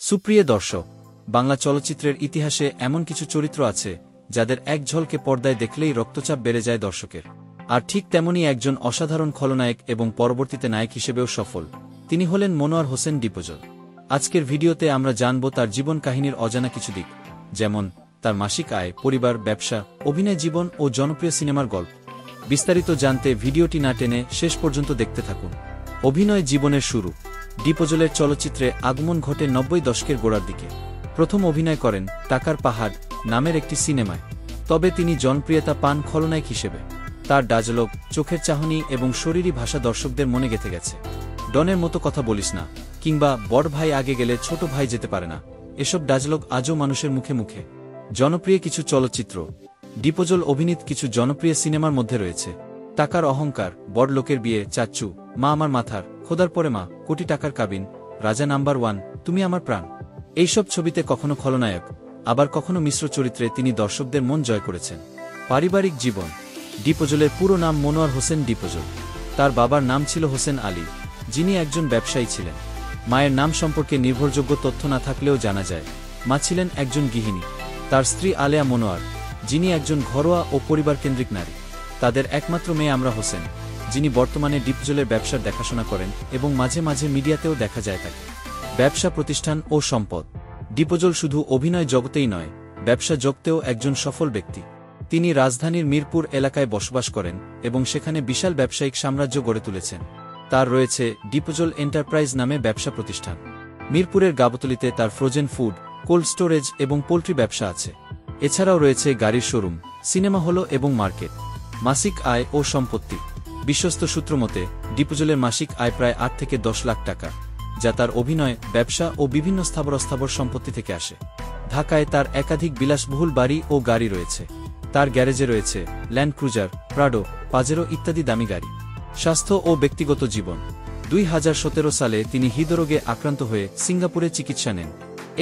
সুপ্রিয় দর্শক, বাংলা চলচ্চিত্রের ইতিহাসে এমন কিছু চরিত্র আছে যাদের এক ঝলকে পর্দায় দেখলেই রক্তচাপ বেড়ে যায় দর্শকের। আর ঠিক তেমনই একজন অসাধারণ খলনায়ক এবং পরবর্তীতে নায়ক হিসেবেও সফল, তিনি হলেন মনোয়ার হোসেন ডিপজল। আজকের ভিডিওতে আমরা জানব তার জীবন কাহিনীর অজানা কিছু দিক, যেমন তার মাসিক আয়, পরিবার, ব্যবসা, অভিনয় জীবন ও জনপ্রিয় সিনেমার গল্প। বিস্তারিত জানতে ভিডিওটি না টেনে শেষ পর্যন্ত দেখতে থাকুন। অভিনয় জীবনের শুরু। ডিপজলের চলচ্চিত্রে আগমন ঘটে 90 দশকের গোড়ার দিকে। প্রথম অভিনয় করেন টাকার পাহাড় নামের একটি সিনেমায়, তবে তিনি জনপ্রিয়তা পান খলনায়ক হিসেবে। তার ডায়লগ, চোখের চাহনি এবং শরীরী ভাষা দর্শকদের মনে গেঁথে গেছে। ডনের মতো কথা বলিস না কিংবা বড় ভাই আগে গেলে ছোট ভাই যেতে পারে না, এসব ডায়লগ আজও মানুষের মুখে মুখে। জনপ্রিয় কিছু চলচ্চিত্র। ডিপজল অভিনীত কিছু জনপ্রিয় সিনেমার মধ্যে রয়েছে টাকার অহংকার, বড় লোকের বিয়ে, চাচ্চু, মা আমার মাথার, খোদার পরে মা, কোটি টাকার কাবিন, রাজা নাম্বার 1, তুমি আমার প্রাণ। এইসব ছবিতে কখনো খলনায়ক, আবার কখনো মিশ্র চরিত্রে তিনি দর্শকদের মন জয় করেছেন। পারিবারিক জীবন। ডিপজলের পুরো নাম মনোয়ার হোসেন ডিপজল। তার বাবার নাম ছিল হোসেন আলী, যিনি একজন ব্যবসায়ী ছিলেন। মায়ের নাম সম্পর্কে নির্ভরযোগ্য তথ্য না থাকলেও জানা যায় মা ছিলেন একজন গৃহিণী। তার স্ত্রী আলেয়া মনোয়ার, যিনি একজন ঘরোয়া ও পরিবারকেন্দ্রিক নারী। তাদের একমাত্র মেয়ে আমরা হোসেন, যিনি বর্তমানে ডিপজলের ব্যবসার দেখাশোনা করেন এবং মাঝে মাঝে মিডিয়াতেও দেখা যায় তাকে। ব্যবসা প্রতিষ্ঠান ও সম্পদ। ডিপজল শুধু অভিনয় জগতেই নয়, ব্যবসা জগতেও একজন সফল ব্যক্তি। তিনি রাজধানীর মিরপুর এলাকায় বসবাস করেন এবং সেখানে বিশাল ব্যবসায়িক সাম্রাজ্য গড়ে তুলেছেন। তার রয়েছে ডিপজল এন্টারপ্রাইজ নামে ব্যবসা প্রতিষ্ঠান। মিরপুরের গাবতলীতে তার ফ্রোজেন ফুড, কোল্ড স্টোরেজ এবং পোল্ট্রি ব্যবসা আছে। এছাড়াও রয়েছে গাড়ির শোরুম, সিনেমা হল এবং মার্কেট। মাসিক আয় ও সম্পত্তি। বিশ্বস্ত সূত্র মতে ডিপজলের মাসিক আয় প্রায় 8 থেকে 10 লাখ টাকা, যা তার অভিনয়, ব্যবসা ও বিভিন্ন স্থাবর সম্পত্তি থেকে আসে। ঢাকায় তার একাধিক বিলাসবহুল বাড়ি ও গাড়ি রয়েছে। তার গ্যারেজে রয়েছে ল্যান্ড ক্রুজার, প্রাডো, পাজেরো ইত্যাদি দামি গাড়ি। স্বাস্থ্য ও ব্যক্তিগত জীবন। 2017 সালে তিনি হৃদরোগে আক্রান্ত হয়ে সিঙ্গাপুরে চিকিৎসা নেন।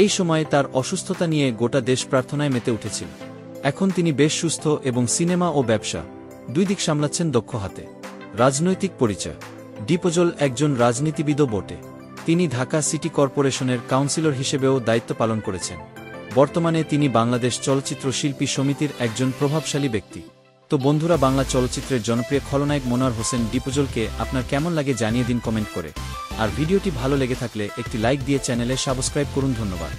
এই সময়ে তার অসুস্থতা নিয়ে গোটা দেশ প্রার্থনায় মেতে উঠেছিল। এখন তিনি বেশ সুস্থ এবং সিনেমা ও ব্যবসা দুই দিক সামলাচ্ছেন দক্ষ হাতে। রাজনৈতিক পরিচয়। ডিপজল একজন রাজনীতিবিদও বটে। তিনি ঢাকা সিটি কর্পোরেশনের কাউন্সিলর হিসেবেও দায়িত্ব পালন করেছেন। বর্তমানে তিনি বাংলাদেশ চলচ্চিত্র শিল্পী সমিতির একজন প্রভাবশালী ব্যক্তি। তো বন্ধুরা, বাংলা চলচ্চিত্রের জনপ্রিয় খলনায়ক মনোয়ার হোসেন ডিপজলকে আপনার কেমন লাগে জানিয়ে দিন কমেন্ট করে। আর ভিডিওটি ভালো লেগে থাকলে একটি লাইক দিয়ে চ্যানেলে সাবস্ক্রাইব করুন। ধন্যবাদ।